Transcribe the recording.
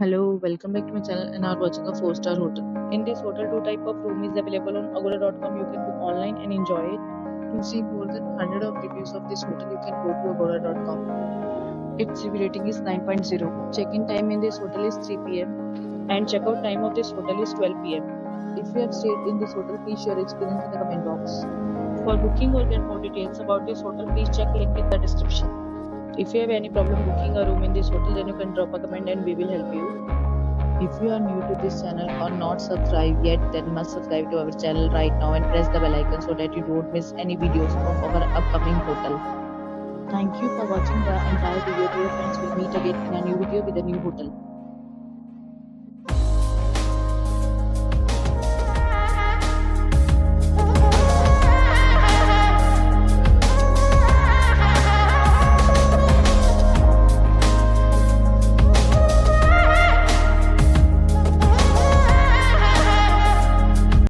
Hello, welcome back to my channel and are watching a 4-star hotel. In this hotel, two type of room is available on agoda.com. You can book online and enjoy it. To see more than 100 of reviews of this hotel, you can go to agoda.com. Its review rating is 9.0. Check-in time in this hotel is 3 p.m. and check-out time of this hotel is 12 p.m. If you have stayed in this hotel, please share your experience in the comment box. For booking or get more details about this hotel, please check link in the description. If you have any problem booking a room in this hotel, then you can drop a comment and we will help you. If you are new to this channel or not subscribed yet, then must subscribe to our channel right now and press the bell icon so that you don't miss any videos of our upcoming hotel. Thank you for watching the entire video. Dear friends, we'll meet again in a new video with a new hotel.